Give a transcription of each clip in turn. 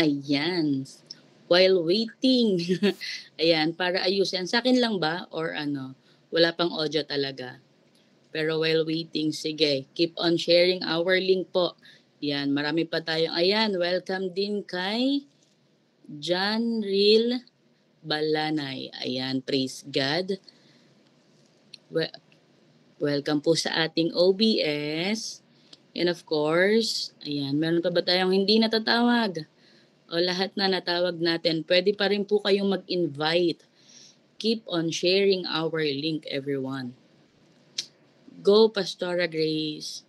Ayan, while waiting. Ayan, para ayusin. Sa'kin lang ba or ano, wala pang audio talaga? Pero while waiting, sige, keep on sharing our link po. Yan, marami pa tayong, ayan, welcome din kay John Real Balanay. Ayan, praise God. Welcome po sa ating OBS. And of course, ayan, meron pa ba tayong hindi natatawag? O lahat na natawag natin, pwede pa rin po kayong mag-invite. Keep on sharing our link, everyone. Go, Pastora Grace.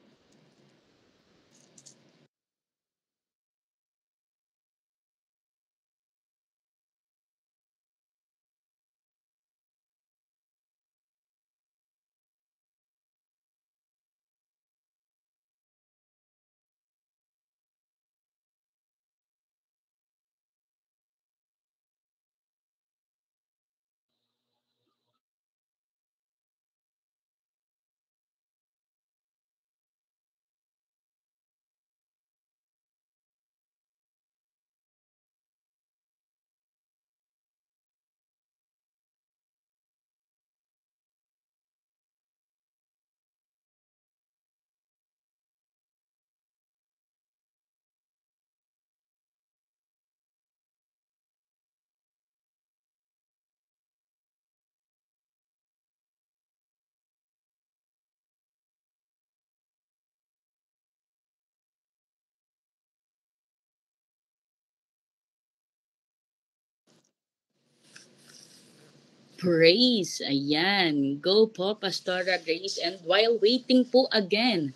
Praise. Ayan. Go po, Pastora Grace. And while waiting po again,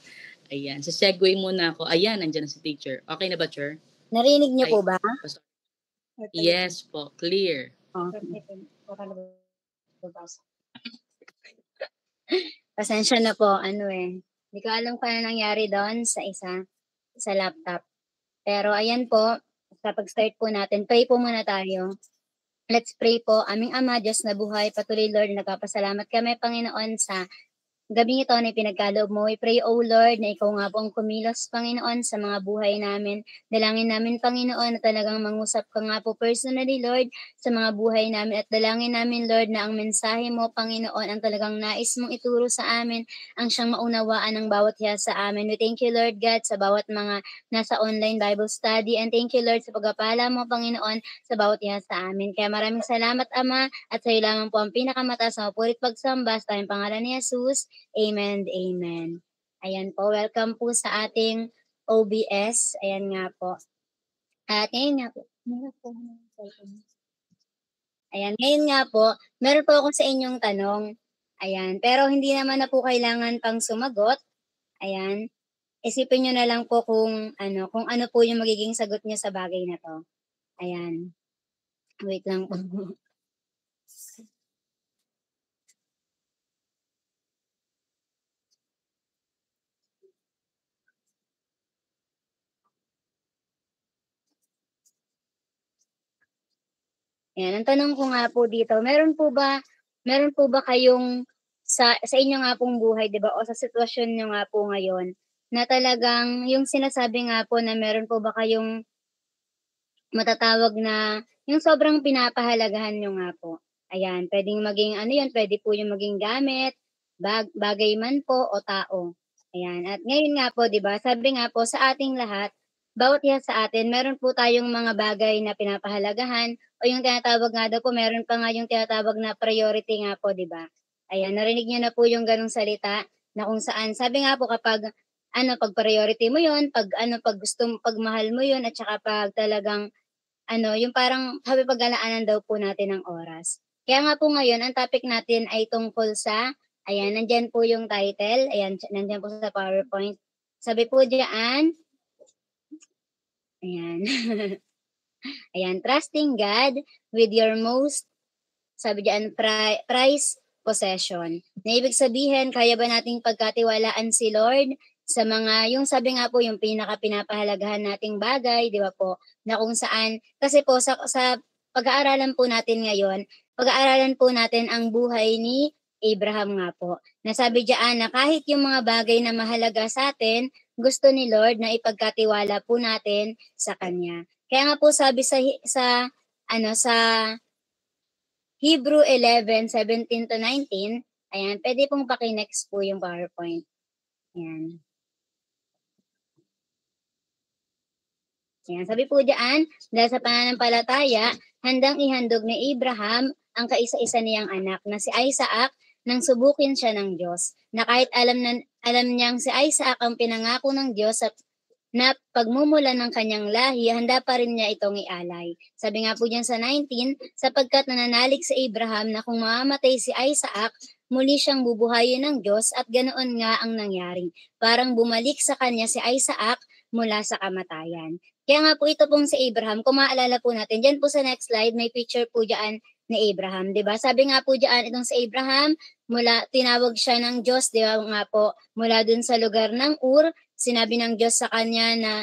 ayan, sa segue muna ako. Ayan, nandiyan na si teacher. Okay na ba, Chur? Narinig niyo po ba? Yes po, clear. Pasensya na po, Hindi ko alam kung ano nangyari doon sa laptop. Pero ayan po, kapag start po natin, pray po muna tayo. Let's pray po. Aming Ama, Diyos na buhay, patuloy Lord, nagpapasalamat kami, Panginoon, sa gabing ito na pinagkaloob mo. We pray, O Lord, na ikaw nga po ang kumilos, Panginoon, sa mga buhay namin. Dalangin namin, Panginoon, na talagang mangusap ka nga po personally, Lord, sa mga buhay namin. At dalangin namin, Lord, na ang mensahe mo, Panginoon, ang talagang nais mong ituro sa amin, ang siyang maunawaan ng bawat hiya sa amin. We thank you, Lord God, sa bawat mga nasa online Bible study. And thank you, Lord, sa pagpapala mo, Panginoon, sa bawat hiya sa amin. Kaya maraming salamat, Ama, at sa iyo lamang po ang pinakamataas na mapurit pagsamba sa tayong pangalan ni Jesus. Amen, amen. Ayan po, welcome po sa ating OBS. Ayan nga po. At ngayon nga po, meron po ako sa inyong tanong. Ayan, pero hindi naman na po kailangan pang sumagot. Ayan, isipin nyo na lang po kung ano po yung magiging sagot nyo sa bagay na to. Ayan, wait lang po. Ayan, ang tanong ko nga po dito, meron po ba kayong sa inyo nga pong buhay, 'di ba, o sa sitwasyon niyo nga po ngayon, na talagang yung sinasabi nga po na meron po ba kayong matatawag na yung sobrang pinapahalagahan niyo nga po? Ayan, puwedeng maging ano 'yun, puwede po yung maging gamit, bagay man po o tao. Ayan, at ngayon nga po 'di ba, sabi nga po sa ating lahat, bawat isa sa atin meron po tayong mga bagay na pinapahalagahan o yung tinatawag nga daw po meron pa nga yung tinatawag na priority nga po 'di ba? Ayan, narinig niyo na po yung gano'ng salita na kung saan sabi nga po kapag 'pag priority mo 'yun, 'pag mahal mo 'yun at saka 'pag talagang yung parang paglalaanan daw po natin ng oras. Kaya nga po ngayon ang topic natin ay tungkol sa ayan, nandiyan po yung title, ayan, nandiyan po sa PowerPoint. Sabi po diyan, ayan, ayan, trusting God with your most, sabi diyan, prize possession. Na ibig sabihin, kaya ba nating pagkatiwalaan si Lord sa mga, yung sabi nga po, yung pinaka-pinapahalagahan nating bagay, di ba po, na kung saan, kasi po sa pag-aaralan po natin ngayon, pag-aaralan po natin ang buhay ni Abraham nga po. Nasabi diyan na kahit yung mga bagay na mahalaga sa atin, gusto ni Lord na ipagkatiwala po natin sa Kanya. Kaya nga po sabi sa ano, sa Hebrew 11:17-19, ayan, puwede pong paki-next po yung PowerPoint. Ayan. Ayan, sabi po diyan, dahil sa pananampalataya, handang ihandog ni Abraham ang kaisa-isa niyang anak na si Isaac nang subukin siya ng Diyos, na kahit alam niyang si Isaac ang pinangako ng Diyos na pagmumulan ng kanyang lahi, handa pa rin niya itong ialay. Sabi nga po diyan sa 19, sapagkat nananalig si Abraham na kung mamamatay si Isaac, muli siyang bubuhayin ng Diyos at ganoon nga ang nangyari. Parang bumalik sa kanya si Isaac mula sa kamatayan. Kaya nga po ito pong si Abraham, kung maaalala po natin, diyan po sa next slide, may picture po diyan ni Abraham, 'di ba? Sabi nga po diyan itong si Abraham, tinawag siya ng Diyos, 'di ba nga po, mula dun sa lugar ng Ur, sinabi ng Diyos sa kanya na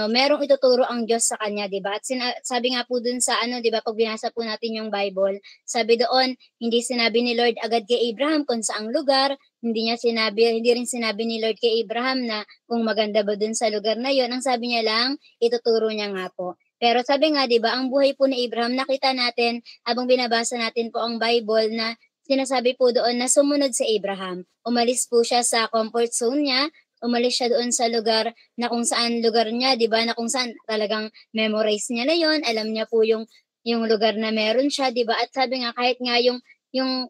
merong ituturo ang Diyos sa kanya, 'di ba? At sabi nga po dun sa 'di ba, pag binasa po natin yung Bible, sabi doon, hindi sinabi ni Lord agad kay Abraham kung saang lugar, hindi rin sinabi ni Lord kay Abraham na kung maganda ba dun sa lugar na yon. Ang sabi niya lang, ituturo niya nga po. Pero sabi nga, 'di ba, ang buhay po ni Abraham, nakita natin habang binabasa natin po ang Bible na sinasabi po doon na sumunod si Abraham. Umalis po siya sa comfort zone niya, umalis siya doon sa lugar na kung saan lugar niya, 'di ba, na kung saan talagang memorize niya na 'yon, alam niya po yung lugar na meron siya, 'di ba? At sabi nga kahit nga yung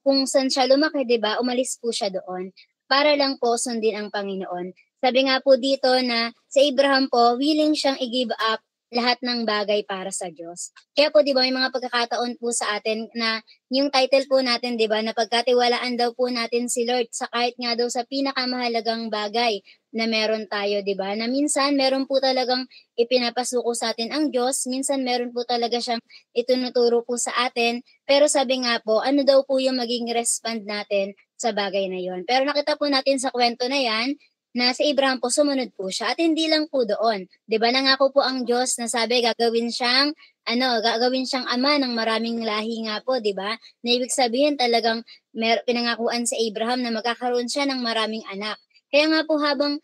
kung saan siya lumaki, 'di ba, umalis po siya doon para lang po sundin ang Panginoon. Sabi nga po dito na si Abraham po willing siyang i-give up lahat ng bagay para sa Diyos. Kaya po 'di ba may mga pagkakataon po sa atin na yung title po natin 'di ba na pagkatiwalaan daw po natin si Lord sa kahit nga daw sa pinakamahalagang bagay na meron tayo 'di ba? Na minsan meron po talagang ipinapasuko sa atin ang Diyos, minsan meron po talaga siyang itinuturo po sa atin, pero sabi nga po ano daw po yung magiging respond natin sa bagay na yon. Pero nakita po natin sa kwento na yan na si Abraham po sumunod po siya at hindi lang po doon. 'Di ba nangako po ang Diyos na sabi gagawin siyang ama ng maraming lahi nga po, 'di ba? Na ibig sabihin talagang pinangakuan si Abraham na magkakaroon siya ng maraming anak. Kaya nga po habang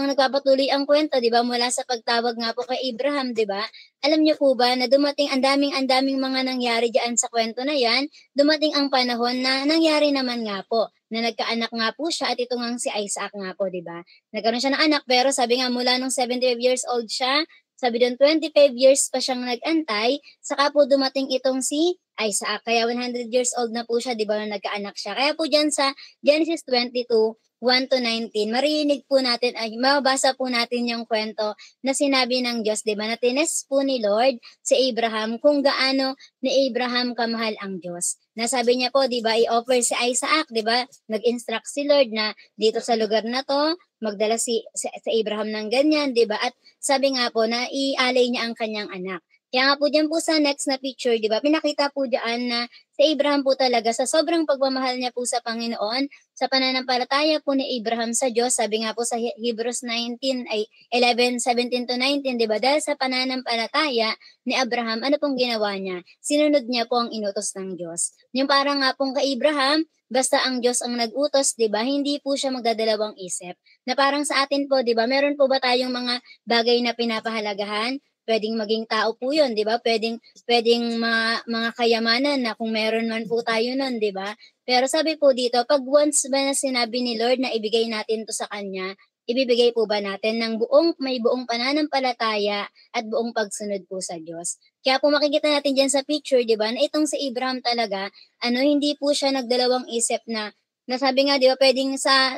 nagpapatuloy ang kwento, 'di ba, mula sa pagtawag nga po kay Abraham, 'di ba? Alam niyo po ba na dumating ang daming mga nangyari diyan sa kwento na 'yan, dumating ang panahon na nangyari naman nga po na nagkaanak nga po siya at ito ngang si Isaac nga po, 'di ba? Nagkaroon siya ng anak pero sabi nga mula nung 75 years old siya, sabi do'n 25 years pa siyang nag-antay, saka po dumating itong si Isaac. Kaya 100 years old na po siya, 'di ba, nung nagkaanak siya. Kaya po diyan sa Genesis 22, 1-19, maririnig po natin ay mababasa po natin yung kwento na sinabi ng Diyos, 'di ba, na tinest po ni Lord si Abraham kung gaano ni Abraham kamahal ang Diyos. Nasabi niya po, 'di ba, i-offer si Isaac, 'di ba? Nag-instruct si Lord na dito sa lugar na 'to, magdala si Abraham ng ganyan, 'di ba? At sabi nga po na ialay niya ang kanyang anak. Kaya nga po diyan po sa next na picture, 'di ba? Pinakita po diyan na si Abraham po talaga sa sobrang pagmamahal niya po sa Panginoon, sa pananampalataya po ni Abraham sa Diyos, sabi nga po sa Hebrews 11:17-19, 'di ba? Dahil sa pananampalataya ni Abraham, ano pong ginawa niya? Sinunod niya po ang inutos ng Diyos. Yung parang nga pong kay Abraham, basta ang Diyos ang nag-utos, 'di ba? Hindi po siya magdadalawang isip. Na parang sa atin po, 'di ba? Meron po ba tayong mga bagay na pinapahalagahan? Puwedeng maging tao po 'yun, 'di ba? Puwedeng mga kayamanan na kung meron man po tayo nun, 'di ba? Pero sabi po dito, 'pag once ba na sinabi ni Lord na ibigay natin 'to sa kanya, ibibigay po ba natin ng may buong pananampalataya at buong pagsunod po sa Diyos. Kaya po makikita natin diyan sa picture, 'di ba, na itong si Abraham talaga, hindi po siya nagdalawang isip na nasabi nga 'di ba puwedeng sa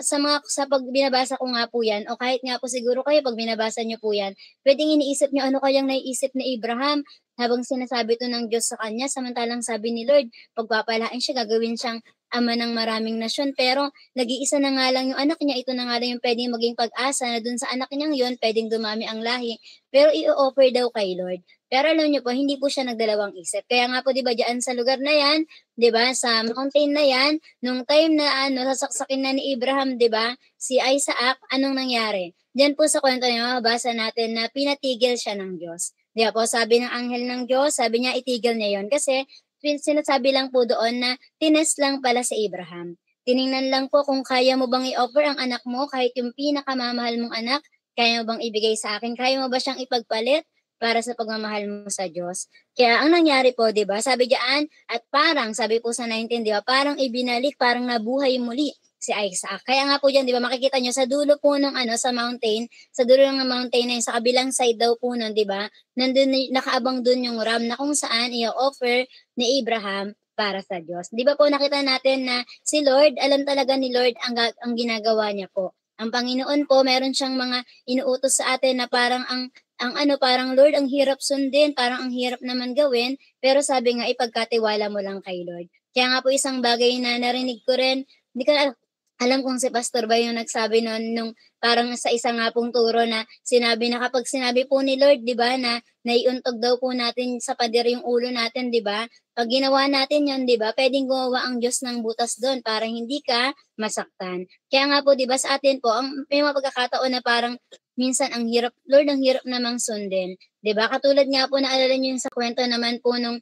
'pag binabasa ko nga po 'yan o kahit nga po siguro kayo 'pag binabasa niyo po 'yan, puwedeng iniisip niyo ano kayang naiisip ni Abraham habang sinasabi 'to ng Diyos sa kanya samantalang sabi ni Lord pagpapalain siya, gagawin siyang ama ng maraming nasyon pero nag-iisa na nga lang yung anak niya, ito na nga lang yung puwedeng maging pag-asa na dun sa anak niyang yun puwedeng dumami ang lahi, pero i-o-offer daw kay Lord. Pero alam niyo po hindi po siya nagdalawang isip. Kaya nga po 'di ba diyaan sa lugar na 'yan, 'di ba, sa mountain na 'yan, nung time na sasaksakin na ni Abraham, 'di ba, si Isaac, anong nangyari? Diyan po sa kwento niya mababasa natin na pinatigil siya ng Diyos. 'Di ba po, sabi ng anghel ng Diyos, sabi niya itigil niya 'yon kasi sinasabi lang po doon na tinest lang pala si Abraham. Tiningnan lang po kung kaya mo bang i-offer ang anak mo kahit yung pinakamamahal mong anak, kaya mo bang ibigay sa akin? Kaya mo ba siyang ipagpalit para sa pagmamahal mo sa Diyos. Kaya ang nangyari po, 'di ba, sabi diyan, at parang sabi po sa 19, 'di ba, parang ibinalik, parang nabuhay muli si Isaac. Kaya nga po diyan, 'di ba, makikita niyo sa dulo po ng ano, sa mountain, sa dulo ng mountain na yun, sa kabilang side daw po nun, 'di ba, nandun nakaabang dun yung ram na kung saan i-o-offer ni Abraham para sa Diyos. 'Di ba po nakita natin na si Lord, alam talaga ni Lord ang ginagawa niya po. Ang Panginoon po meron siyang mga inuutos sa atin na parang ang ano, parang Lord ang hirap sundin, parang ang hirap naman gawin, pero sabi nga ipagkatiwala mo lang kay Lord. Kaya nga po isang bagay na narinig ko rin, hindi ko alam kung si pastor ba yung nagsabi nun nung parang sa isa nga pong turo na sinabi na kapag sinabi po ni Lord, 'di ba, na naiuntog daw po natin sa pader yung ulo natin, 'di ba? Pag ginawa natin 'yon, 'di ba, puwedeng gumawa ang Diyos ng butas do'n para hindi ka masaktan. Kaya nga po 'di ba sa atin po may mga pagkakataon na parang minsan ang hirap, Lord ang hirap namang sundin, 'di ba? Katulad nga po naalala niyo yung sa kuwento naman po nung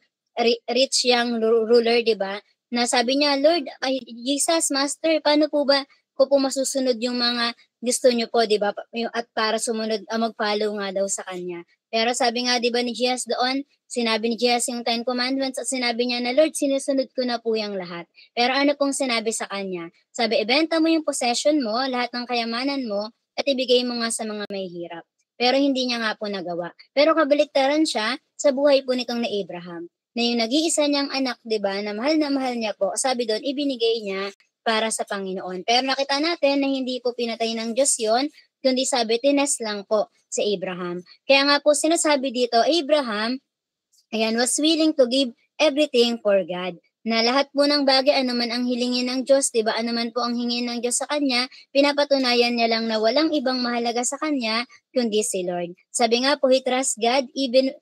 rich young ruler, 'di ba? Na sabi niya, "Lord, ay Jesus, Master, paano po ba ko po masusunod yung mga gusto niyo po, 'di ba, at para sumunod, mag-follow nga daw sa kanya." Pero sabi nga 'di ba ni Jesus doon, sinabi ni Jesus yung 10 commandments at sinabi niya na, "Lord, sinusunod ko na po yang lahat." Pero ano pong sinabi sa kanya? Sabi, "Ibenta mo yung possession mo, lahat ng kayamanan mo, at ibigay mo nga sa mga mahihirap." Pero hindi niya nga po nagawa. Pero kabaliktaran siya sa buhay po nitong ni Abraham na yung nag-iisa niyang anak, 'di ba, na mahal niya po, sabi do'n ibinigay niya para sa Panginoon. Pero nakita natin na hindi po pinatay ng Diyos 'yon, kundi sabi tinest lang po si Abraham. Kaya nga po sinasabi dito, Abraham, ayan, was willing to give everything for God. Na lahat po ng bagay, anuman ang hilingin ng Diyos, 'di ba? Anuman po ang hingin ng Diyos sa kanya, pinapatunayan niya lang na walang ibang mahalaga sa kanya kundi si Lord. Sabi nga po, he trusts God even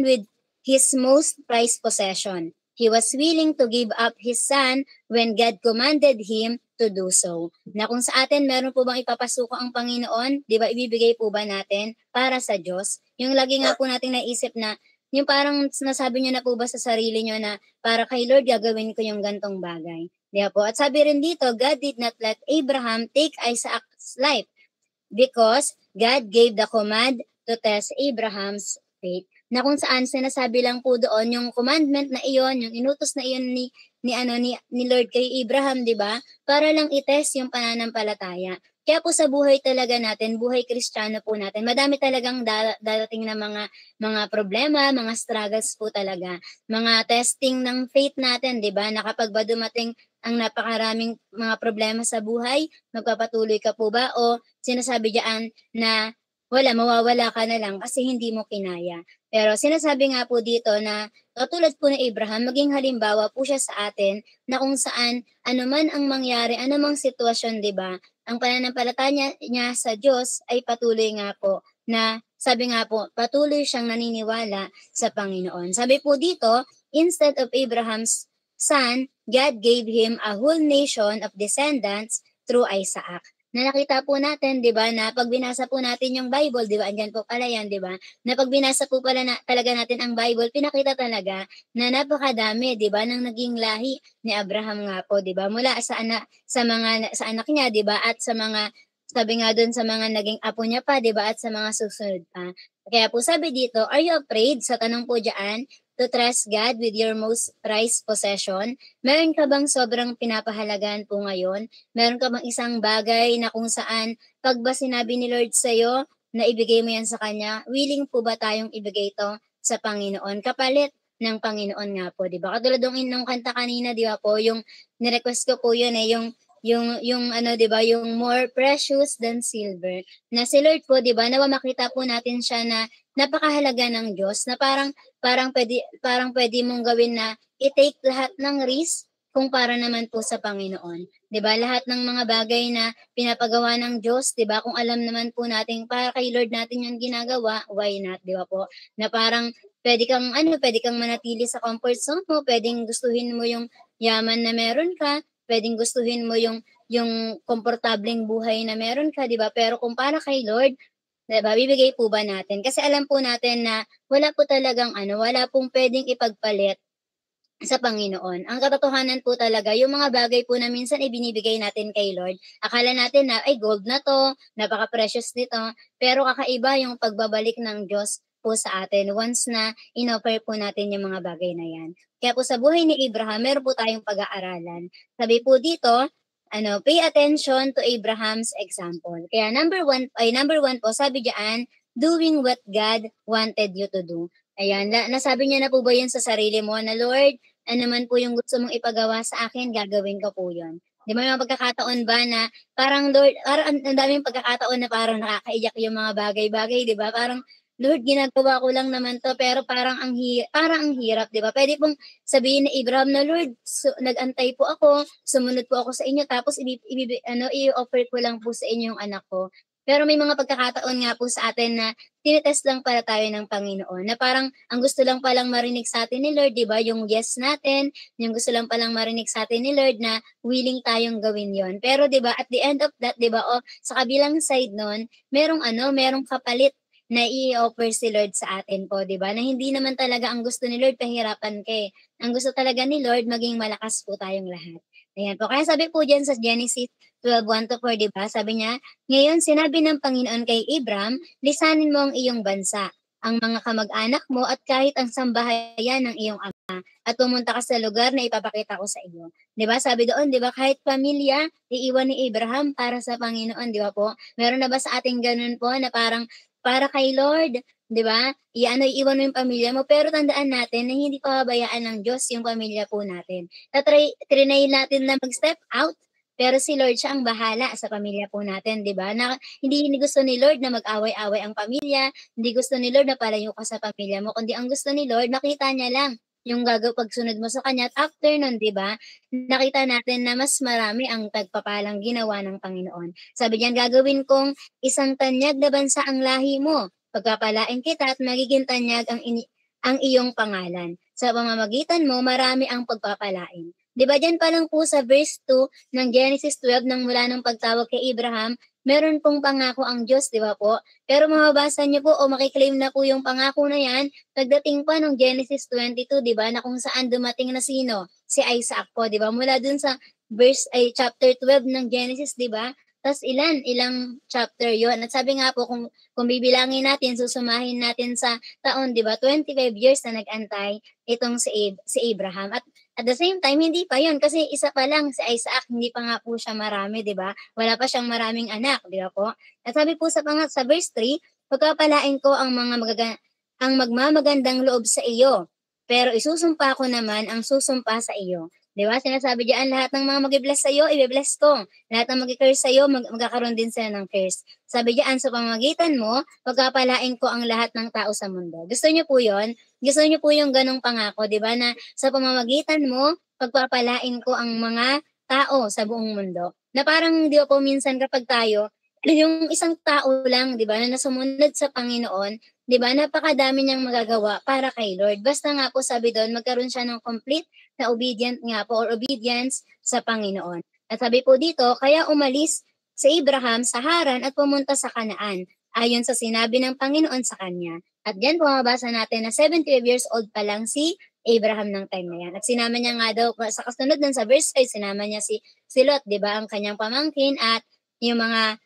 with his most prized possession. He was willing to give up his son when God commanded him to do so. Na kung sa atin meron po bang ipapasuko ang Panginoon, 'di ba, ibibigay po ba natin para sa Diyos? Yung lagi nga po nating naisip na yung parang nasabi niyo na po ba sa sarili niyo na para kay Lord gagawin ko yung gantong bagay? 'Di ba po? At sabi rin dito, God did not let Abraham take Isaac's life because God gave the command to test Abraham's faith. Na kung saan sinasabi lang po doon yung commandment na iyon, yung inutos na iyon ni Lord kay Abraham, 'di ba? Para lang i-test yung pananampalataya. Kaya po sa buhay talaga natin, buhay Kristiyano po natin, madami talagang darating na mga problema, mga struggles po talaga. Mga testing ng faith natin, 'di ba? Na kapag ba dumating ang napakaraming mga problema sa buhay, magpapatuloy ka po ba o sinasabi diyan na mawawala ka na lang kasi hindi mo kinaya. Pero sinasabi nga po dito na katulad po ni Abraham, maging halimbawa po siya sa atin na kung saan anuman ang mangyari, anumang sitwasyon, 'di ba? Ang pananampalataya niya sa Diyos ay patuloy nga po na sabi nga po, patuloy siyang naniniwala sa Panginoon. Sabi po dito, instead of Abraham's son, God gave him a whole nation of descendants through Isaac. Na nakita po natin, 'di ba, na pag binasa po natin yung Bible, 'di ba, andiyan po pala yan, 'di ba, na pag binasa po pala talaga natin ang Bible, pinakita talaga na napakadami, 'di ba, ng naging lahi ni Abraham nga po, 'di ba, mula sa anak niya, 'di ba, at sa mga sabi nga doon sa mga naging apo niya pa, 'di ba, at sa mga susunod pa. Kaya po sabi dito, "Are you afraid?" Sa tanong po diyan, to trust God with your most prized possession? Meron ka bang sobrang pinapahalagan po ngayon? Meron ka bang isang bagay na kung saan 'pag ba sinabi ni Lord sa'yo na ibigay mo 'yan sa kanya, willing po ba tayong ibigay 'to sa Panginoon kapalit ng Panginoon nga po, 'di ba? Katulad nung kanta kanina, 'di ba po, yung ni-request ko po 'yun, yung ano, 'di ba, yung more precious than silver. Na si Lord po, 'di ba, nawa makita po natin siya na napakahalaga ng Diyos na parang pwede mong gawin na i-take lahat ng risk kumpara naman po sa Panginoon. 'Di ba? Lahat ng mga bagay na pinapagawa ng Diyos, 'di ba? Kung alam naman po natin para kay Lord natin 'yung ginagawa, why not, 'di ba po? Na parang pwede kang manatili sa comfort zone mo, pwedeng gustuhin mo 'yung yaman na meron ka, pwedeng gustuhin mo 'yung komportableng buhay na meron ka, 'di ba? Pero kung para kay Lord, 'di ba, bibigay po ba natin? Kasi alam po natin na wala pong puwedeng ipagpalit sa Panginoon. Ang katotohanan po talaga, yung mga bagay po na minsan ibinibigay natin kay Lord, akala natin na, ay gold na 'to, napaka-precious nito, pero kakaiba yung pagbabalik ng Diyos po sa atin once na in-offer po natin yung mga bagay na yan. Kaya po sa buhay ni Abraham, meron po tayong pag-aaralan. Sabi po dito, pay attention to Abraham's example. Kaya number one po, sabi diyan, doing what God wanted you to do. Ayan, nasabi niya na po ba yun sa sarili mo na, Lord, ano man po yung gusto mong ipagawa sa akin, gagawin ko po yun. Di ba may mga pagkakataon ba na parang Lord, parang ang daming pagkakataon na parang nakakaiyak yung mga bagay-bagay, di ba? Parang, Lord, ginagawa ko lang naman to, pero parang parang ang hirap, di ba? Pwede pong sabihin ni Abraham na, Lord, nag-antay po ako, sumunod po ako sa inyo, tapos i-offer ko lang po sa inyo yung anak ko. Pero may mga pagkakataon nga po sa atin na tinetest lang pala tayo ng Panginoon, na parang ang gusto lang palang marinig sa atin ni Lord, di ba? Yung yes natin, yung gusto lang palang marinig sa atin ni Lord na willing tayong gawin yon. Pero 'di ba, at the end of that, 'di ba, sa kabilang side noon, merong kapalit na i-offer si Lord sa atin po, 'di ba? Na hindi naman talaga ang gusto ni Lord pahirapan ka. Ang gusto talaga ni Lord maging malakas po tayong lahat. Ayan po. Kaya sabi po diyan sa Genesis 12:1-4, 'di ba? Sabi niya, ngayon sinabi ng Panginoon kay Abram, lisanin mo ang iyong bansa, ang mga kamag-anak mo at kahit ang sambahayan ng iyong ama at pumunta ka sa lugar na ipapakita ko sa iyo. 'Di ba? Sabi doon, 'di ba, kahit pamilya iiwan ni Abraham para sa Panginoon, 'di ba po? Meron na ba sa ating ganun po na parang para kay Lord, 'di ba? Iiwan mo yung pamilya mo, pero tandaan natin na hindi pababayaan ng Diyos yung pamilya po natin. Trinay natin na mag-step out, pero si Lord siya ang bahala sa pamilya po natin, 'di ba? Na hindi gusto ni Lord na mag-away-away ang pamilya, hindi gusto ni Lord na palayo ka sa pamilya mo, kundi ang gusto ni Lord makita niya lang yung pagsunod mo sa kanya, at after nun, 'di ba? Nakita natin na mas marami ang pagpapalang ginawa ng Panginoon. Sabi diyan, gagawin kong isang tanyag na bansa ang lahi mo. Pagpapalain kita at magiging tanyag ang iyong pangalan. Sa pamamagitan mo, marami ang pagpapalain. 'Di ba diyan pa lang po sa verse 2 ng Genesis 12 nang mula ng pagtawag kay Abraham, meron pong pangako ang Diyos, 'di ba po? Pero mababasa niyo po o makiklaim na po yung pangako na yan pagdating pa ng Genesis 22, 'di ba? Na kung saan dumating na sino? Si Isaac po, 'di ba? Mula dun sa chapter 12 ng Genesis, 'di ba? Tas ilang chapter 'yon. At sabi nga po kung bibilangin natin, susumahin natin sa taon, 'di ba? 25 years na nag-antay itong si Abraham. At the same time, hindi pa yon kasi isa pa lang si Isaac, hindi pa nga po siya marami, 'di ba? Wala pa siyang maraming anak, 'di ba po? At sabi po sa verse 3, pagpapalain ko ang magmamagandang loob sa iyo, pero isusumpa ko naman ang susumpa sa iyo. 'Di ba? Sinasabi diyan, lahat ng mga mag-i-bless sa iyo, i-bless ko. Lahat ng mag-i-curse sa iyo, magkakaroon din sila ng curse. Sabi diyan, sa pamamagitan mo, pagpapalain ko ang lahat ng tao sa mundo. Gusto niyo po 'yon? Gusto niyo po yung ganong pangako, 'di ba? Na sa pamamagitan mo, pagpapalain ko ang mga tao sa buong mundo. Na parang 'di ba po minsan kapag tayo, yung isang tao lang, 'di ba, na sumunod sa Panginoon, 'di ba, napakadami niyang magagawa para kay Lord. Basta nga po sabi doon, magkaroon siya ng complete na obedient nga po or obedience sa Panginoon. At sabi po dito, kaya umalis si Abraham sa Haran at pumunta sa Kanaan, ayon sa sinabi ng Panginoon sa kanya. At diyan pumabasa natin na 75 years old pa lang si Abraham ng time na yan. At sinama niya nga daw, sa kasunod nun sa verse 5, sinama niya si Lot, di ba, ang kanyang pamangkin at yung mga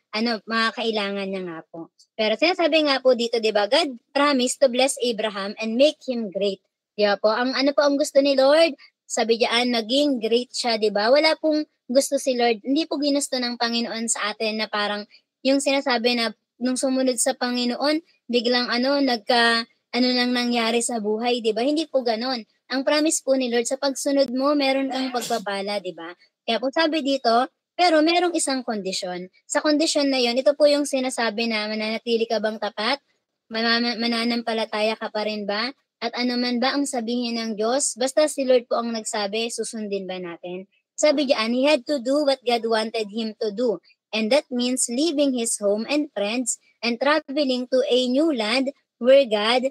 kailangan niya nga po. Pero sinasabi nga po dito, di ba, God promised to bless Abraham and make him great. Di ba po, ang gusto ni Lord, sabi diyan, maging great siya, di ba? Wala pong gusto si Lord, hindi po ginusto ng Panginoon sa atin na parang yung sinasabi na nung sumunod sa Panginoon, biglang nang nangyari sa buhay, di ba? Hindi po ganon. Ang promise po ni Lord, sa pagsunod mo, meron kang pagpapala, di ba? Kaya po sabi dito, pero merong isang kondisyon. Sa kondisyon na yon, ito po yung sinasabi na mananatili ka bang tapat? Mananampalataya ka pa rin ba? At ano man ba ang sabihin ng Diyos? Basta si Lord po ang nagsabi, susundin ba natin? Sabi diyan, he had to do what God wanted him to do. And that means leaving his home and friends and traveling to a new land where God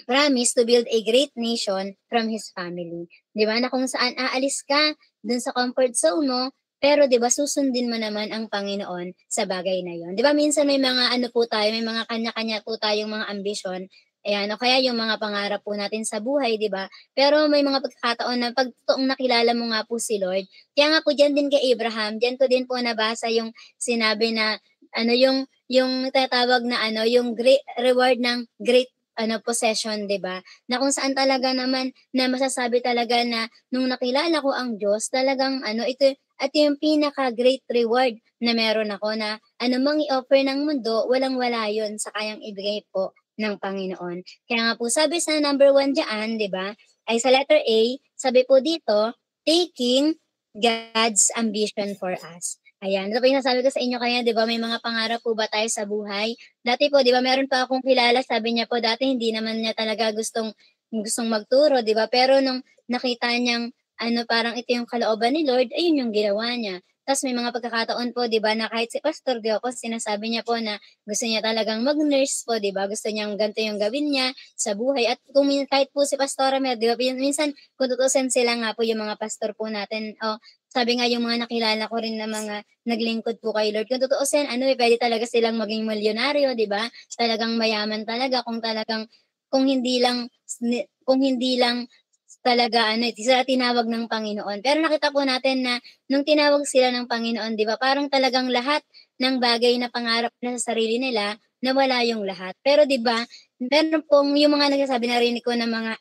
promised to build a great nation from his family. Di ba? Na kung saan aalis ka dun sa comfort zone mo, pero 'di ba susundin mo naman ang Panginoon sa bagay na 'yon. 'Di ba minsan may mga may mga kanya-kanya po tayong mga ambisyon. Ayan, o kaya yung mga pangarap po natin sa buhay, 'di ba? Pero may mga pagkakataon na pag toong nakilala mo nga po si Lord. Kaya nga po diyan din kay Abraham, diyan ko din po nabasa yung sinabi na yung tinatawag na yung great reward ng great possession, 'di ba? Na kung saan talaga naman na masasabi talaga na nung nakilala ko ang Diyos talagang ito yung pinaka-great reward na meron ako na anumang i-offer ng mundo, walang-wala yun sa kayang ibigay po ng Panginoon. Kaya nga po sabi sa number 1 diyan, 'di ba, ay sa letter A, sabi po dito, taking God's ambition for us. Ayan, ito po yung nasabi ko sa inyo kaya 'di ba may mga pangarap po ba tayo sa buhay? Dati po 'di ba meron pa akong kilala sabi niya po dati hindi naman niya talaga gustong gustong magturo 'di ba, pero nung nakita niyang parang ito yung kalooban ni Lord, ayun yung ginawa niya. Ta's may mga pagkakataon po 'di ba na kahit si pastor 'di ba po sinasabi niya po na gusto niya talagang mag-nurse po 'di ba, gusto niyang ganito yung gawin niya sa buhay at kung kahit po si Pastora Mel 'di ba minsan kung tutuusin sila nga po yung mga pastor po natin o sabi nga yung mga nakilala ko rin na mga naglingkod po kay Lord, kung tutuusin puwede talaga silang maging milyonaryo 'di ba? Talagang mayaman talaga kung hindi lang talaga sila tinawag ng Panginoon. Pero nakita po natin na nung tinawag sila ng Panginoon 'di ba, parang talagang lahat ng bagay na pangarap nila sa sarili nila, nawala yung lahat. Pero 'di ba, meron pong yung mga nagsasabi narinig ko ng mga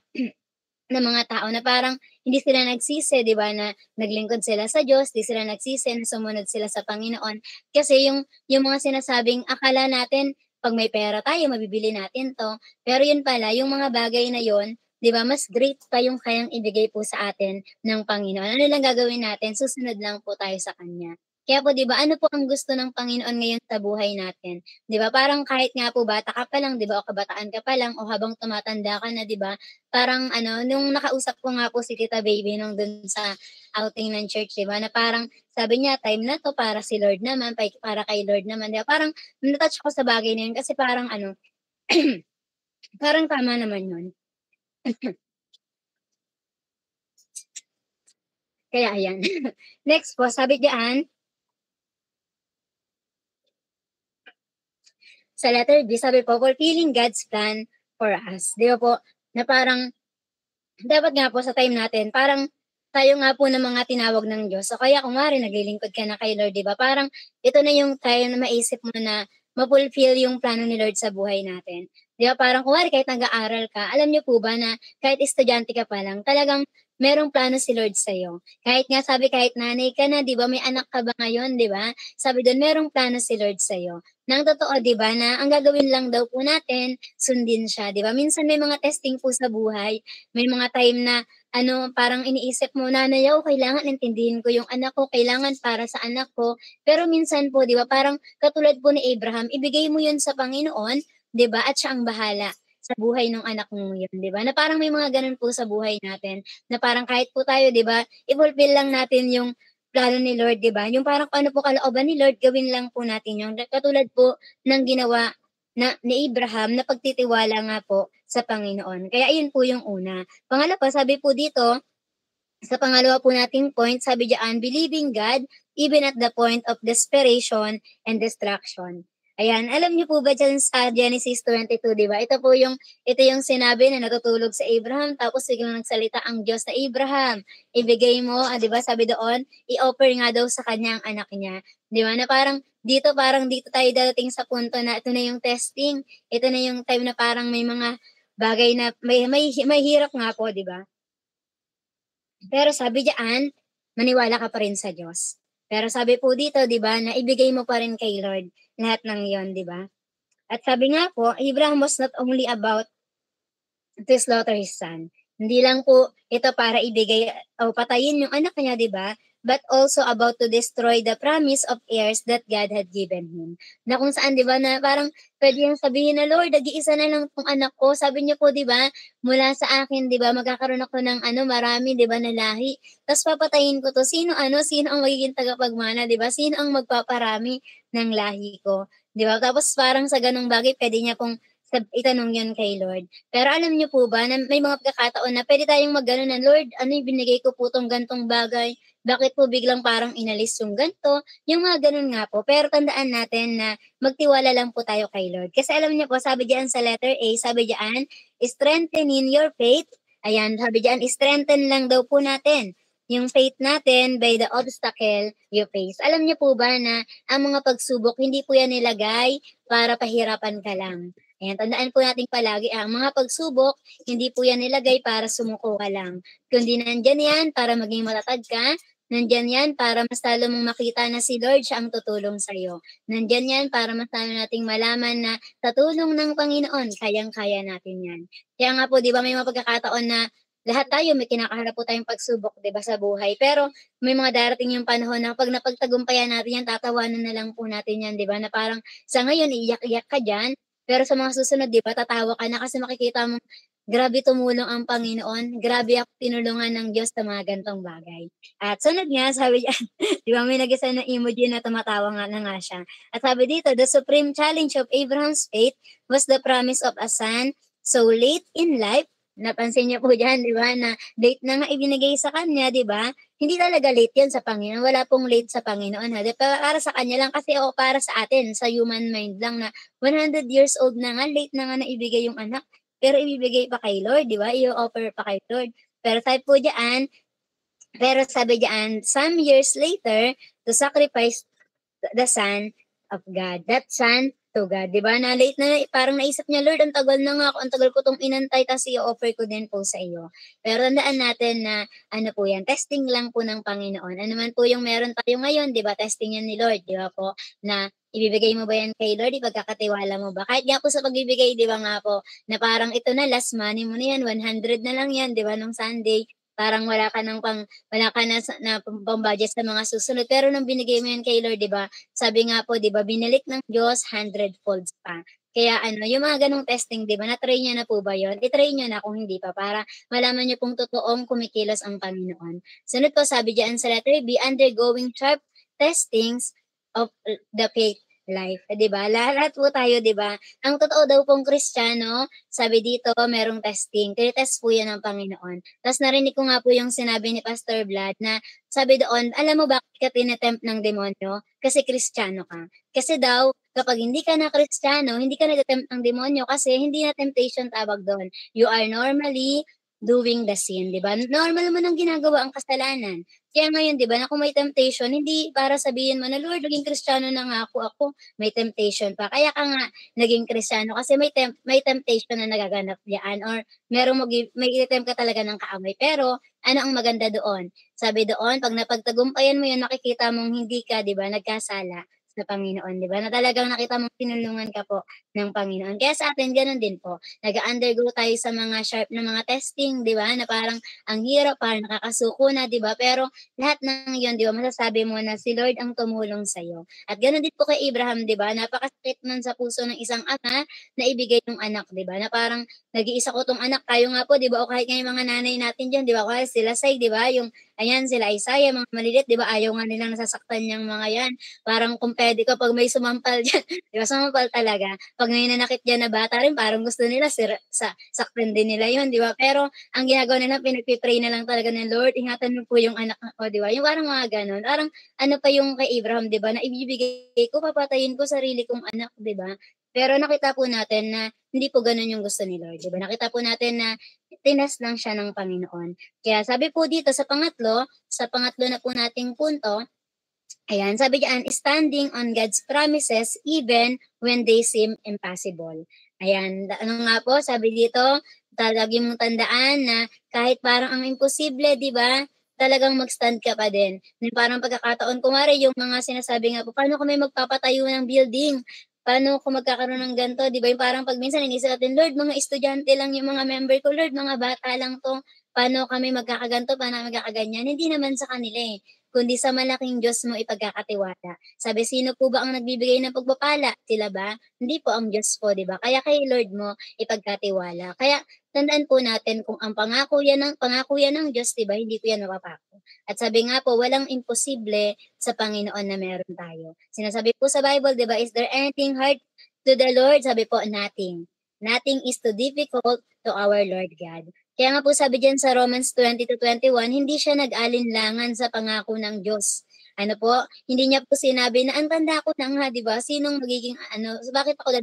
ng mga tao na parang hindi sila nagsisi 'di ba, na naglingkod sila sa Diyos, 'di sila nagsisi na sumunod sila sa Panginoon. Kasi yung mga sinasabing akala natin 'pag may pera tayo mabibili natin 'to, pero yun pala yung mga bagay na yun, 'di ba, mas great pa yung kayang ibigay po sa atin ng Panginoon. Ano lang gagawin natin, susunod lang po tayo sa kanya. Kaya po 'di ba, ano po ang gusto ng Panginoon ngayon sa buhay natin, 'di ba? Parang kahit nga po bata ka pa lang 'di ba, o kabataan ka pa lang o habang tumatanda ka na 'di ba, parang nung nakausap ko nga po si Tita Baby nung dun sa outing ng church, 'di ba, na parang sabi niya, "Time na 'to para si Lord naman, para kay Lord naman." 'Di ba, parang na-touch ako sa bagay na yun kasi parang parang tama naman yun. Kaya ayan. Next po, sabi diyan, sa letter B, sabi po, fulfilling God's plan for us. 'Di ba po, na parang dapat nga po sa time natin parang tayo nga po ng mga tinawag ng Diyos o kaya kunwari naglilingkod ka na kay Lord 'di ba, parang ito na yung time na maisip mo na ma-fulfill yung plano ni Lord sa buhay natin. 'Di ba parang kunwari kahit nag-aaral ka, alam niyo po ba na kahit estudyante ka pa lang talagang merong plano si Lord sa'yo. Kahit nga sabi kahit nanay ka na 'di ba, may anak ka ba ngayon 'di ba, sabi dun merong plano si Lord sa'yo. Na totoo 'di ba na ang gagawin lang daw po natin, sundin siya 'di ba. Minsan may mga testing po sa buhay, may mga time na parang iniisip mo, "Nanay ako, kailangan intindihin ko yung anak ko, kailangan para sa anak ko." Pero minsan po 'di ba, parang katulad po ni Abraham, ibigay mo yun sa Panginoon, 'di ba, at siya ang bahala sa buhay ng anak mo yun, 'di ba? Na parang may mga gano'n po sa buhay natin, na parang kahit po tayo 'di ba, i-fulfill lang natin yung plano ni Lord, 'di ba? Yung parang kung ano po kalooban ni Lord, gawin lang po natin yun. Katulad po ng ginawa ni Abraham na pagtitiwala nga po sa Panginoon. Kaya ayun po yung una. Pangalawa, sabi po dito, sa pangalawa po nating point, sabi diyan, believing God even at the point of desperation and destruction. Ayan, alam niyo po ba diyan sa Genesis 22, 'di ba? Ito yung sinabi na natutulog sa Abraham tapos biglang nagsalita ang Diyos na Abraham, ibigay mo, 'di ba? Sabi doon, i-offer nga daw sa kanya ang anak niya. 'Di ba? Na parang dito tayo dadating sa punto na ito na yung testing. Ito na yung time na parang may mga bagay na may hirap nga po, 'di ba? Pero sabi diyan, maniwala ka pa rin sa Diyos. Pero sabi po dito 'di ba, na ibigay mo pa rin kay Lord lahat ng 'yon 'di ba? At sabi nga po, Abraham was not only about to slaughter his son. Hindi lang po ito para ibigay o patayin yung anak niya 'di ba? But also about to destroy the promise of heirs that God had given him. Na kung saan 'di ba na parang puwede niyang sabihin na, "Lord, nag-iisa na lang 'tong anak ko." Sabi niyo po 'di ba, "Mula sa akin 'di ba magkakaroon ako ng marami 'di ba na lahi, ta's papatayin ko 'to. Sino ang magiging tagapagmana 'di ba? Sino ang magpaparami ng lahi ko?" 'Di ba? Tapos parang sa gano'ng bagay puwede niya pong itanong 'yun kay Lord. Pero alam niyo po ba na may mga pagkakataon na puwede tayong mag-gano'n na, "Lord, yung binigay ko po 'tong gan'tong bagay, bakit po biglang parang inalis yung gan'to?" Yung mga gano'n nga po. Pero tandaan natin na magtiwala lang po tayo kay Lord. Kasi alam niyo po sabi diyan sa letter A, sabi diyan, "Strengthening your faith." Ayan, sabi diyan, strengthen lang daw po natin yung faith natin by the obstacle you face. Alam niyo po ba na ang mga pagsubok hindi po yan nilagay para pahirapan ka lang. Ayan, tandaan po natin palagi ang mga pagsubok, hindi po yan nilagay para sumuko ka lang, kundi nandiyan yan para maging matatag ka, nandiyan yan para mas lalo mong makita na si Lord siya ang tutulong sa'yo. Nandiyan yan para mas lalo nating malaman na sa tulong ng Panginoon, kayang-kaya natin yan. Kaya nga po, di ba may mga pagkakataon na lahat tayo may kinakaharap po tayong pagsubok, di ba, sa buhay. Pero may mga darating yung panahon na pag napagtagumpayan natin yan, tatawanan na lang po natin yan, di ba? Na parang sa ngayon, iiyak-iyak ka dyan, pero sa mga susunod, di ba, tatawa ka na kasi makikita mo, grabe tumulong ang Panginoon, grabe ako tinulungan ng Diyos sa mga gantong bagay. At sunod nga, sabi diyan, di ba, may nag-isa na emoji na tumatawa nga na nga siya. At sabi dito, the supreme challenge of Abraham's faith was the promise of a son so late in life. Napansin niyo po diyan, di ba, na late na nga ibinigay sa kanya, di ba? Hindi talaga late 'yan sa Panginoon, wala pong late sa Panginoon, ha. Para sa kanya lang kasi o para sa atin, sa human mind lang na 100 years old na nga, late na nga naibigay yung anak, pero ibibigay pa kay Lord, 'di ba? I-o-offer pa kay Lord. Pero sabi diyan, some years later, to sacrifice the Son of God. That Son to God. 'Di ba, na late na parang naisip niya, "Lord, ang tagal na nga ako, ang tagal ko 'tong inantay ta's i-o-offer ko din po sa iyo." Pero tandaan natin na ano po 'yan, testing lang po ng Panginoon. Ano man po yung meron tayo ngayon, 'di ba, testing 'yan ni Lord, 'di ba po, na ibibigay mo ba 'yan kay Lord, ipagkakatiwala mo ba? Kahit nga po sa pagbibigay, 'di ba nga po, na parang ito na last money mo na 'yan, 100 na lang 'yan, 'di ba, nung Sunday. Parang wala ka na pang-budget sa mga susunod. Pero nung binigay mo 'yan kay Lord, 'di ba, sabi nga po, 'di ba, binalik ng Diyos 100 folds pa. Kaya ano, yung mga gano'ng testing, 'di ba, na-try niyo na po ba 'yun? I-try niyo na kung hindi pa para malaman niyo pong totoong kumikilos ang Panginoon. Sunod po, sabi diyan sa letter B, undergoing sharp testings of the faith life, 'di ba? Lahat po tayo, 'di ba? Ang totoo daw pong Kristiyano, sabi dito, merong testing. Tine-test po 'yan ng Panginoon. Ta's narinig ko nga po yung sinabi ni Pastor Vlad na sabi doon, alam mo bakit ka tine-tempt ng demonyo? Kasi Kristiyano ka. Kasi daw, kapag hindi ka na Kristiyano, hindi ka nate-tempt ng demonyo kasi hindi na temptation tawag doon. You are normally doing the sin, 'di ba? Normal mo nang ginagawa ang kasalanan. Kaya ngayon, 'di ba, na kung may temptation, hindi para sabihin mo na, "Lord, naging Kristiyano na nga ako, may temptation pa." Kaya ka nga naging Kristiyano kasi may temptation na nagaganap diyan or may ite-tempt ka talaga ng kaaway. Pero ano ang maganda doon? Sabi doon, 'pag napagtagumpayan mo 'yun, makikita mong hindi ka, 'di ba, nagkasala sa Panginoon, 'di ba, na talagang nakita mong tinulungan ka po ng Panginoon. Kaya sa atin gano'n din po, nag-a-undergo tayo sa mga sharp na mga testing, 'di ba, na parang ang hirap, parang nakakasuko na, 'di ba, pero lahat ng 'yon, 'di ba, masasabi mo na si Lord ang tumulong sa'yo. At gano'n din po kay Abraham, 'di ba, napakasakit nun sa puso ng isang ama na ibigay yung anak, 'di ba, na parang nag-iisa ko 'tong anak, tayo nga po, 'di ba, o kahit nga yung mga nanay natin diyan, 'di ba, kunwari sila Say, 'di ba, yung ayan, sila Isaiah, mga maliliit, 'di ba, ayaw nga nilang nasasaktan yang mga 'yan. Parang kung puwede kapag may sumampal diyan, 'di ba, sumampal talaga. 'Pag may nanakit diyan na bata rin, parang gusto nila saktan din nila 'yun, 'di ba? Pero ang ginagawa nila, pinagpe-pray na lang talaga ng, "Lord, ingatan mo po yung anak ko," 'di ba? Yung parang mga gano'n. Parang ano pa yung kay Abraham, 'di ba, na ibibigay ko, papatayin ko sarili kong anak, 'di ba? Pero nakita po natin na hindi po gano'n yung gusto ni Lord, 'di ba? Nakita po natin na tinas lang siya ng Panginoon. Kaya sabi po dito sa pangatlo na po nating punto, ayan, sabi diyan, standing on God's promises even when they seem impossible. Ayan, ano nga po, sabi dito, lagi mong tandaan na kahit parang ang imposible, 'di ba? Talagang mag-stand ka pa din. Yung parang pagkakataon, kunwari yung mga sinasabi nga po, paano kami magpapatayo ng building? Paano kung magkakaroon ng ganito, 'di ba? Yung parang 'pag minsan inisip natin, Lord, mga estudyante lang yung mga member ko, Lord, mga bata lang 'to. Paano kami magkakaganto, paano kami magkakaganyan? Hindi naman sa kanila eh, kundi sa malaking Diyos mo ipagkakatiwala. Sabi, sino po ba ang nagbibigay ng pagpapala? Sila ba? Hindi po, ang Diyos po, 'di ba? Kaya kay Lord mo ipagkatiwala. Kaya tandaan po natin kung ang pangako yan ng Diyos, 'di ba? Hindi po yan mapapako. At sabi nga po, walang imposible sa Panginoon na meron tayo. Sinasabi po sa Bible, 'di ba? Is there anything hard to the Lord? Sabi po, nothing. Nothing is too difficult to our Lord God. Kaya nga po sabi diyan sa Romans 20-21, hindi siya nag-alinlangan sa pangako ng Diyos. Ano po, hindi niya po sinabi na, "Ang tanda ko na nga, 'di ba, sinong magiging ano, so bakit ako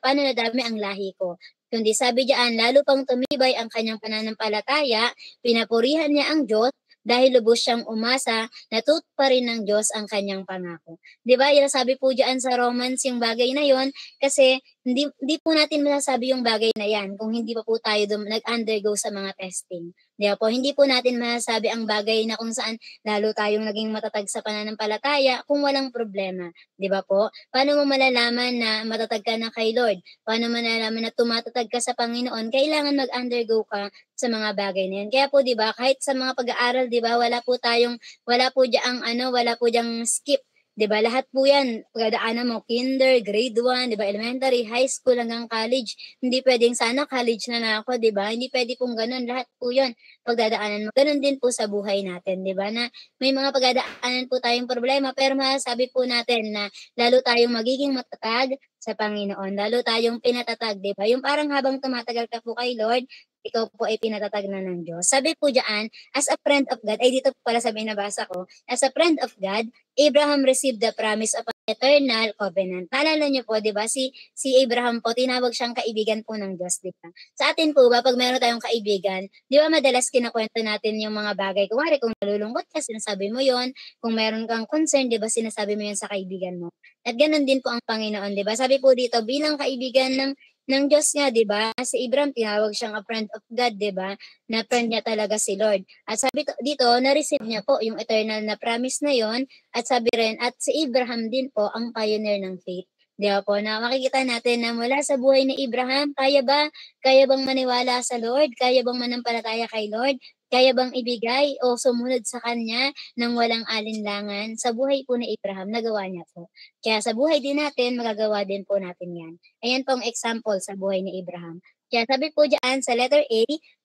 paano nadami ang lahi ko?" Kundi sabi diyan, lalo pang tumibay ang kanyang pananampalataya, pinupurihan niya ang Diyos dahil lubos siyang umasa na tutuparin ng Diyos ang kanyang pangako. 'Di ba, sabi po diyan sa Romans yung bagay na yon kasi hindi po natin masasabi yung bagay na yan kung hindi pa po tayo nag-undergo sa mga testing. 'Di ba po? Hindi po natin masasabi ang bagay na kung saan lalo tayong naging matatag sa pananampalataya kung walang problema, 'di ba po? Paano mo malalaman na matatag ka na kay Lord? Paano mo malalaman na tumatatag ka sa Panginoon? Kailangan mag-undergo ka sa mga bagay na 'yan. Kaya po 'di ba, kahit sa mga pag-aaral 'di ba, wala po diyaang ano, wala po diyang skip. 'Di ba, lahat po 'yan pagdadaanan mo kinder, grade 1, 'di ba, elementary, high school hanggang college. Hindi puwedeng sana college na ako 'di ba, hindi puwede pong gano'n, lahat po 'yun pagdadaanan mo. Gano'n din po sa buhay natin 'di ba, na may mga pagdadaanan po tayong problema pero masasabi po natin na lalo tayong magiging matatag sa Panginoon, lalo tayong pinatatag 'di ba, yung parang habang tumatagal ka po kay Lord, ikaw po ay pinatatag na ng Diyos. Sabi po diyan, as a friend of God ay dito po pala sa binabasa ko, as a friend of God, Abraham received the promise of an eternal covenant. Naalala niyo po, 'di ba, si Abraham po tinawag siyang kaibigan po ng Diyos, 'di ba? Sa atin po ba 'pag meron tayong kaibigan, 'di ba madalas kinukuwento natin yung mga bagay, kunwari kung nalulungkot ka sinasabi mo yon, kung meron kang concern 'di ba sinasabi mo yon sa kaibigan mo. At gano'n din po ang Panginoon 'di ba? Sabi po dito bilang kaibigan ng Diyos nga 'di ba, si Abraham tinawag siyang a friend of God 'di ba, na friend niya talaga si Lord. At sabi dito na-receive niya po yung eternal na promise na yon. At sabi rin, at si Abraham din po ang pioneer ng faith. 'Di ba po, na makikita natin na mula sa buhay ni Abraham, kaya bang maniwala sa Lord? Kaya bang manampalataya kay Lord? Kaya bang ibigay o sumunod sa Kanya ng walang alinlangan? Sa buhay po ni Abraham, nagawa niya po. Kaya sa buhay din natin, magagawa din po natin yan. Ayan pong example sa buhay ni Abraham. Kaya sabi po diyan sa letter A,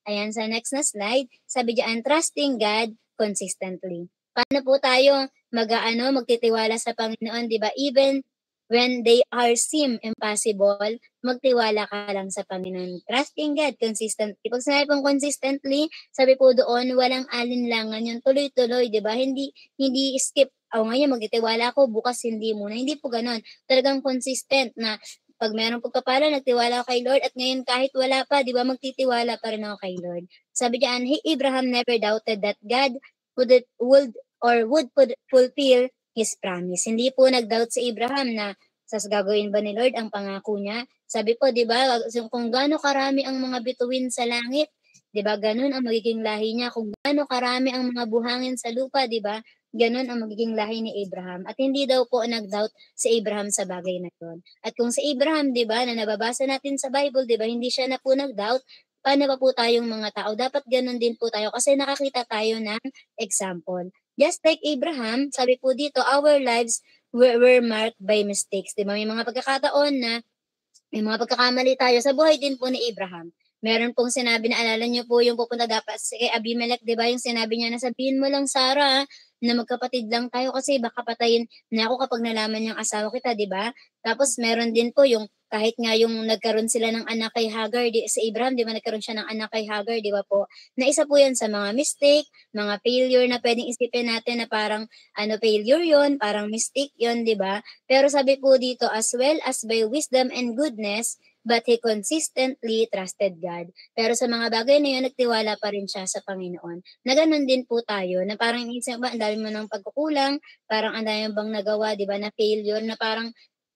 ayan sa next na slide, sabi diyan, trusting God consistently. Paano po tayo magtitiwala sa Panginoon, 'di ba? Even when they are seem impossible, magtiwala ka lang sa Panginoon. Trusting God consistently. Pag sinabi pong consistently, sabi po doon, walang alinlangan yun, tuloy-tuloy, 'di ba? Hindi hindi skip, ngayon magtitiwala ako, bukas hindi muna. Hindi po gano'n. Talagang consistent na 'pag merong pagpapala, nagtiwala ako kay Lord at ngayon kahit wala pa, 'di ba, magtitiwala pa rin ako kay Lord. Sabi diyan, Abraham never doubted that God would fulfill his promise. Hindi po nag-doubt si Abraham na gagawin ba ni Lord ang pangako niya. Sabi po, 'di ba, kung gaano karami ang mga bituin sa langit, 'di ba, gano'n ang magiging lahi niya. Kung gaano karami ang mga buhangin sa lupa, 'di ba, gano'n ang magiging lahi ni Abraham. At hindi daw po nag-doubt si Abraham sa bagay na 'yon. At kung si Abraham, 'di ba, na nababasa natin sa Bible, 'di ba, hindi siya na po nag-doubt, paano pa po tayong mga tao? Dapat gano'n din po tayo kasi nakakita tayo ng example. Just like Abraham, sabi po dito, our lives were marked by mistakes. 'Di ba? May mga pagkakamali tayo sa buhay din po ni Abraham. Meron pong sinabi na alala niyo po yung pupunta dapat kay Abimelech, 'di ba? Yung sinabi niya na sabihin mo lang Sarah na magkapatid lang tayo kasi baka patayin na ako kapag nalaman niyang asawa kita, 'di ba? Tapos meron din po yung kahit nga yung nagkaroon sila ng anak kay Hagar, si Abraham, 'di ba nagkaroon siya ng anak kay Hagar, 'di ba po? Na isa po 'yan sa mga mistake, mga failure na pwedeng isipin natin na parang failure 'yon, parang mistake 'yon, 'di ba? Pero sabi po dito, as well as by wisdom and goodness, but he consistently trusted God. Pero sa mga bagay na yun, nagtiwala pa rin siya sa Panginoon. Na ganun din po tayo, na parang isip ba, ang dami mo ng pagkukulang, parang ang dami mo bang nagawa, di ba, na failure, na parang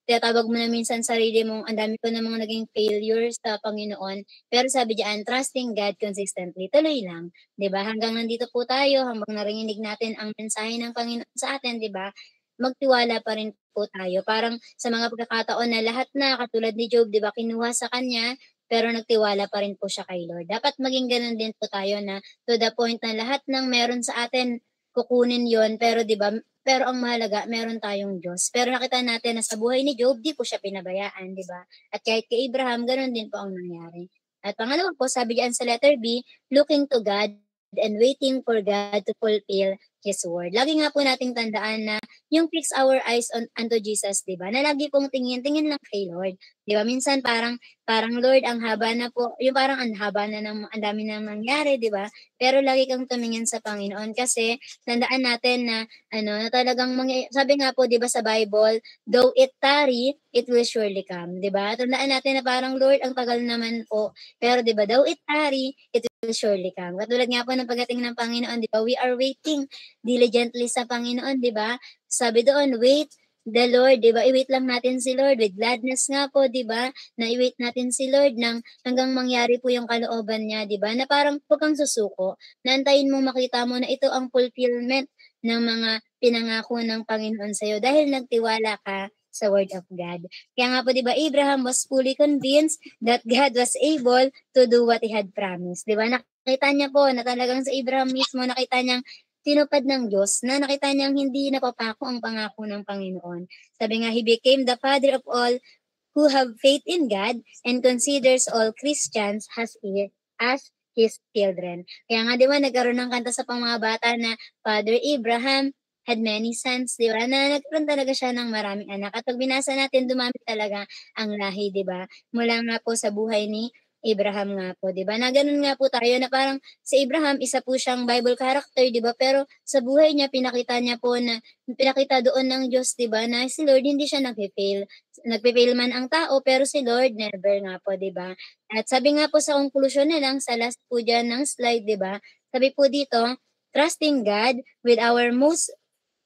tinatawag mo na minsan sarili mong ang dami ko na mga naging failures sa Panginoon. Pero sabi diyan, trusting God consistently. Tuloy lang, 'di ba? Hanggang nandito po tayo, hanggang narinig natin ang mensahe ng Panginoon sa atin, 'di ba? Magtiwala pa rin po tayo. Parang sa mga pagkakataon na lahat na katulad ni Job, 'di ba, kinuha sa kanya, pero nagtiwala pa rin po siya kay Lord. Dapat maging gano'n din po tayo na to the point na lahat ng meron sa atin kukunin 'yon, pero 'di ba, pero ang mahalaga meron tayong Diyos. Pero nakita natin na sa buhay ni Job, 'di po siya pinabayaan, 'di ba? At kahit kay Abraham, gano'n din po ang nangyari. At pangalawa po, sabi diyan sa letter B, looking to God and waiting for God to fulfill His word. Lagi nga po nating tandaan na yung fix our eyes unto Jesus, 'di ba? Na lagi pong tingin lang kay Lord. 'Di ba? Minsan parang Lord, ang haba na po, yung parang ang haba na ng ang dami nang nangyari, 'di ba? Pero lagi kang tumingin sa Panginoon kasi tandaan natin na na talagang sabi nga po 'di ba sa Bible, though it tarry, it will surely come, 'di ba? Tandaan natin na parang Lord, ang tagal naman po. Pero 'di ba, though it tarry, it will surely come. Katulad nga po ng pagdating ng Panginoon, 'di ba? We are waiting diligently sa Panginoon, 'di ba? Sabi doon, wait the Lord, 'di ba? I-wait lang natin si Lord with gladness nga po, 'di ba? Na i-wait natin si Lord hanggang mangyari po yung kalooban niya, 'di ba? Na parang 'wag kang susuko, na antayin mong makita mo na ito ang fulfillment ng mga pinangako ng Panginoon sa'yo dahil nagtiwala ka sa word of God. Kaya nga po 'di ba, Abraham was fully convinced that God was able to do what he had promised, 'di ba? Nakita niya po na talagang sa Abraham mismo nakita niyang tinupad ng Diyos na nakita niyang hindi napapako ang pangako ng Panginoon. Sabi nga, he became the father of all who have faith in God and considers all Christians as his children. Kaya nga, di ba, nagkaroon ng kanta sa pang mga bata na Father Abraham had many sons, di ba, na nagkaroon talaga siya ng maraming anak. At pag binasa natin, dumami talaga ang lahi, di ba, mula nga po sa buhay ni Abraham nga po, di ba, na ganun nga po tayo na parang si Abraham, isa po siyang Bible character, di ba, pero sa buhay niya, pinakita niya po na, pinakita doon ng Diyos, di ba, na si Lord hindi siya nag-fail. Nagpe-fail man ang tao, pero si Lord never nga po, 'di ba? At sabi nga po sa konklusyon na lang sa last po diyan ng slide, 'di ba? Sabi po dito, trusting God with our most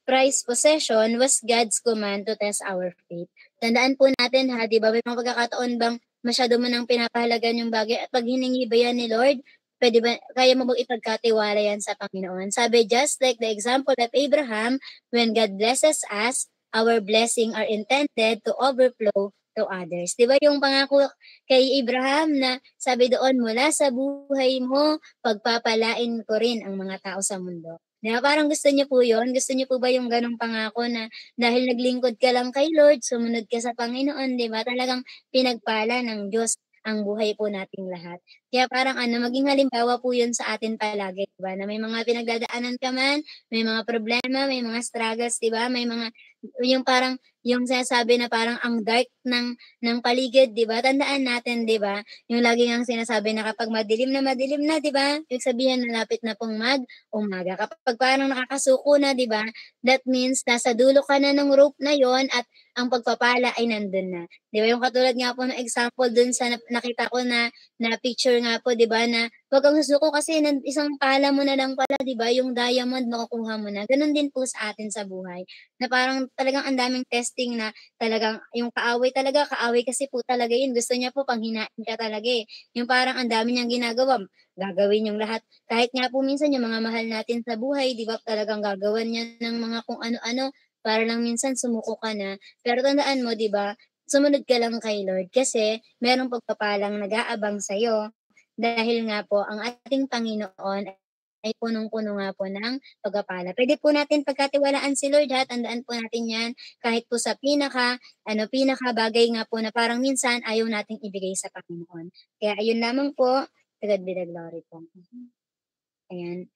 prized possession was God's command to test our faith. Tandaan po natin ha, 'di ba? May mga pagkakataon bang masyado mo nang pinapahalagan yung bagay at pag hiningi ba yan ni Lord, pwede ba, kaya mo bang ipagkatiwala yan sa Panginoon? Sabi, just like the example of Abraham, when God blesses us, our blessing are intended to overflow to others. 'Di ba yung pangako kay Abraham na sabi doon, mula sa buhay mo, pagpapalain ko rin ang mga tao sa mundo. 'Di ba parang gusto niyo po 'yun? Gusto niyo po ba yung gano'ng pangako na dahil naglingkod ka lang kay Lord, sumunod ka sa Panginoon, 'di ba, talagang pinagpala ng Diyos ang buhay po nating lahat. Kaya parang ano, maging halimbawa po 'yun sa atin palagi, 'di ba, na may mga pinagdadaanan ka man, may mga problema, may mga struggles, 'di ba, may mga yung parang yung sinasabi na parang ang dark ng paligid, 'di ba? Tandaan natin, 'di ba, yung lagi ngang sinasabi na kapag madilim na, 'di ba, ibig sabihin malapit na pong umaga. Kapag parang nakakasuko na, 'di ba, that means nasa dulo ka na ng rope na yon at ang pagpapala ay nandun na. 'Di ba, yung katulad nga po ng example dun sa nakita ko na picture nga po, 'di ba, na wag kang susuko kasi isang pala mo na lang pala, 'di ba, yung diamond makukuha mo na. Ganun din po sa atin sa buhay, na parang talagang ang daming testing na talagang yung kaaway kasi po talaga yun. Gusto niya po panghinain ka talaga, eh. Yung parang ang dami niyang ginagawa, gagawin yung lahat. Kahit nga po minsan yung mga mahal natin sa buhay, 'di ba, talagang gagawan niya ng mga kung ano-ano para lang minsan sumuko ka na. Pero tandaan mo, 'di ba, sumunod ka lang kay Lord kasi merong pagpapalang nag-aabang sa'yo dahil nga po ang ating Panginoon ay punong-puno nga po ng pagpapala. Puwede po natin pagkatiwalaan si Lord ha, tandaan po natin 'yan kahit po sa pinakabagay nga po na parang minsan ayaw nating ibigay sa Panginoon. Kaya ayun lamang po, to God be the glory po. Ayan.